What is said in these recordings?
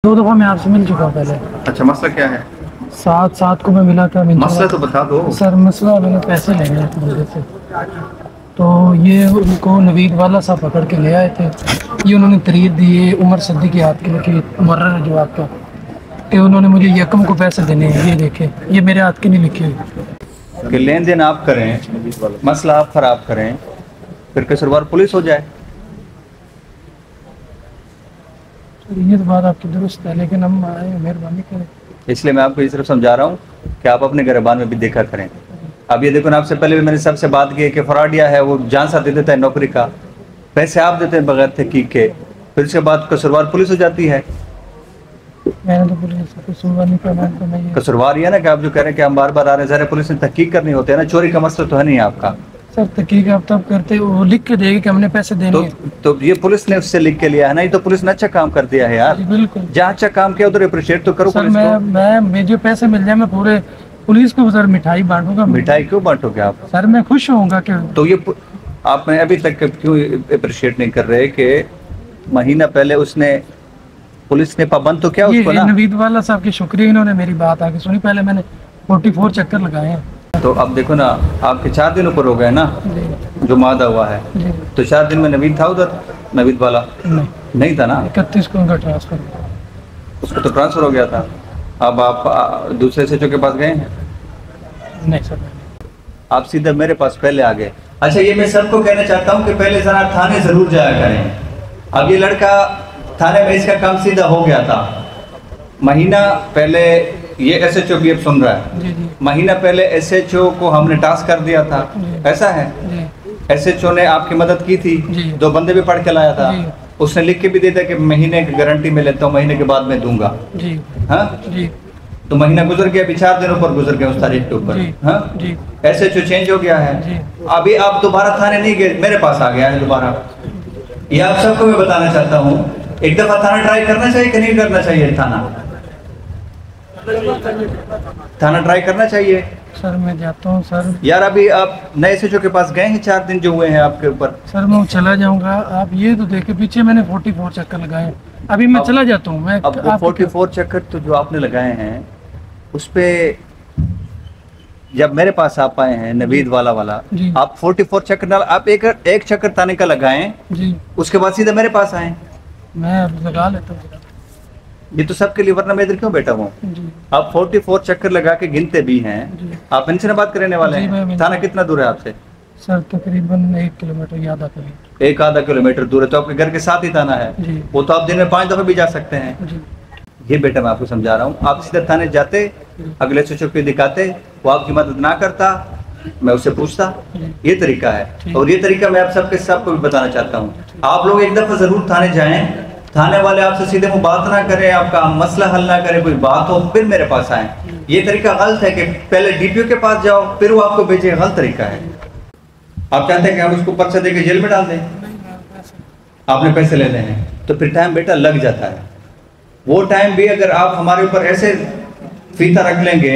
दो दफा मैं आपसे मिल चुका पहले। अच्छा, मसला क्या है? सात को मैं मिला था। मसला तो बता दो सर। मसला मैंने पैसे लेने थे बंदे से, तो ये उनको नवीद वाला साहब पकड़ के ले आए थे। ये उन्होंने तरीद दी उमर सद्दी के हाथ के लिखी मुर्रा है जो आपका, कि उन्होंने मुझे यकम को पैसे देने हैं। ये देखे, ये मेरे हाथ के नहीं लिखे हुए कि लेन देन आप करें, मसला आप खराब करें, फिर कसूरवार पुलिस हो जाए। ये तो बात आपकी दुरुस्त है, लेकिन हम आए, मेहरबानी करें। इसलिए मैं आपको ये सिर्फ समझा रहा हूँ कि आप अपने गिरबान में भी देखा करें। अब ये देखो ना, आपसे पहले भी मैंने सबसे बात की है कि फ्रॉडिया है, वो जान सा दे देता है नौकरी का, पैसे आप देते हैं बगैर तहकीक के, फिर उसके बाद कसूरवार पुलिस हो जाती है। मैंने तो पुलिस से कसूरवार नहीं करना। कसूरवार ये ना कि आप जो कह रहे हैं कि हम बार बार आ रहे हैं, ज़रा पुलिस ने तहकीक करनी होती है ना, चोरी का मसला तो है नहीं आपका। सर तहकीक आप तब करते, वो लिख के देगी कि हमने पैसे देने हैं। तो ये पुलिस ने उससे लिख के लिया है ना, ये तो पुलिस ने अच्छा काम कर दिया है यार। बिल्कुल, जहाँ अच्छा काम किया उधर अप्रिशिएट तो करो। सर मैं मुझे पैसे मिल जाए, मैं पूरे पुलिस को सर मिठाई बांटूंगा। मिठाई क्यों बांटोगे आप? सर मैं खुश होऊंगा कि तो ये आप अभी तक क्यों अप्रिशिएट नहीं कर रहे कि महीना पहले उसने पुलिस ने पाबंद तो क्या उसको ना। नवीद वाला साहब की शुक्रिया, इन्होंने मेरी बात आगे सुनी। पहले मैंने 44 चक्कर लगाए हैं। तो अब देखो ना, आपके 4 दिन ऊपर हो गए ना जो मादा हुआ है, तो 4 दिन में नवीद था उधर, नवीद वाला नहीं था ना। 31 को उनका ट्रांसफर, उसको तो ट्रांसफर हो गया था। अब आप दूसरे SHO के पास गए? नहीं सर, आप सीधे मेरे पास पहले आ गए। अच्छा, ये मैं सबको कहना चाहता हूँ कि पहले जरा थाने जरूर जाया करें। अब ये लड़का थाने में, इसका काम सीधा हो गया था। महीना पहले ये SHO भी अब सुन रहा है, महीना पहले SHO को हमने टास्क कर दिया था, ऐसा है। SHO ने आपकी मदद की थी, 2 बंदे भी पढ़ के लाया था, उसने लिख के भी दिया था कि महीने की गारंटी में लेता हूँ, महीने के बाद में दूंगा। हाँ, तो महीना गुजर गया, अभी 4 दिन ऊपर गुजर गए उस तारीख के ऊपर। हाँ, SHO चेंज हो गया है। अभी आप दोबारा थाने नहीं गए, मेरे पास आ गया है दोबारा। ये आप सबको मैं बताना चाहता हूँ, एक दफा थाना ट्राई करना चाहिए कि नहीं करना चाहिए? थाना ट्राई करना चाहिए। सर मैं जाता हूँ सर। यार अभी आप नए SHO के पास गए हैं, 4 दिन जो हुए हैं आपके ऊपर। सर मैं चला जाऊंगा, आप ये तो देखे पीछे मैंने 44 चक्कर लगाए, अभी मैं चला जाता हूँ। मैं अब 44 चक्कर तो जो आपने लगाए हैं उस पे जब मेरे पास आप आए हैं नवीद वाला आप 44 चक्कर, आप एक चक्कर थाने का लगाएं जी, उसके बाद सीधे मेरे पास आए। मैं अब लगा लेता हूँ ये तो सबके लिए, वरना मैं इधर क्यों बैठा हूँ? आप 44 चक्कर लगा के गिनते भी हैं। आप इनसे बात करने वाले हैं। थाना कितना दूर है आपसे? सर तकरीबन 1 किलोमीटर या आधा किलोमीटर। 1-आधा किलोमीटर दूर है, तो आपके घर के साथ ही थाना है। वो तो आप दिन में 5 दफे भी जा सकते हैं। ये बेटा मैं आपको समझा रहा हूँ, आप सीधा थाने जाते, अगले SHO को दिखाते, वो आपकी मदद ना करता, मैं उससे पूछता। ये तरीका है, और ये तरीका मैं आप सबको भी बताना चाहता हूँ। आप लोग एक दफा जरूर थाने जाएं, थाने वाले आपसे सीधे वो बात ना करें, आपका मसला हल ना करें, कोई बात हो फिर मेरे पास आए। ये तरीका गलत है कि पहले DPO के पास जाओ फिर वो आपको भेजे, गलत तरीका है। आप चाहते हैं कि हम उसको पर्चा देके जेल में डाल दें? आपने पैसे लेने हैं तो फिर टाइम बेटा लग जाता है। वो टाइम भी अगर आप हमारे ऊपर ऐसे फीता रख लेंगे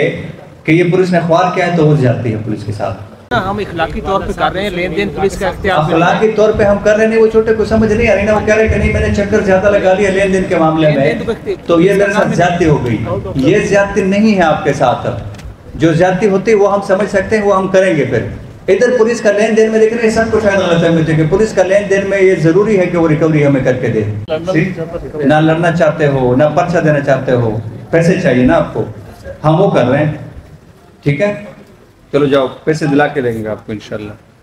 कि ये पुलिस ने ख्वार किया है, तो हो जाती है पुलिस के साथ। हम इखलाकी तौर पे कर रहे हैं, लेन देन पुलिस का इख्तियार इखलाकी तौर पे हम कर रहे नहीं। वो छोटे को समझ नहीं आ रही ना, वो कह रहे कि नहीं मैंने चक्कर ज्यादा लगा लिया लेन देन के मामले में, तो ये मेरे साथ ज्यादती हो गई। ये ज्यादती नहीं है आपके साथ। जो ज्यादती होती है वो हम समझ सकते हैं, वो हम करेंगे। फिर इधर पुलिस का लेन देन में देख रहे हैं, सब कुछ गलत है मुझे कि पुलिस का लेन देन में ये जरूरी है कि वो रिकवरी हमें करके दे। ना लड़ना चाहते हो, ना पर्चा देना चाहते हो, पैसे चाहिए ना आपको, हम वो कर रहे हैं। ठीक है, चलो जाओ, पैसे दिला के देंगे आपको इंशाल्लाह।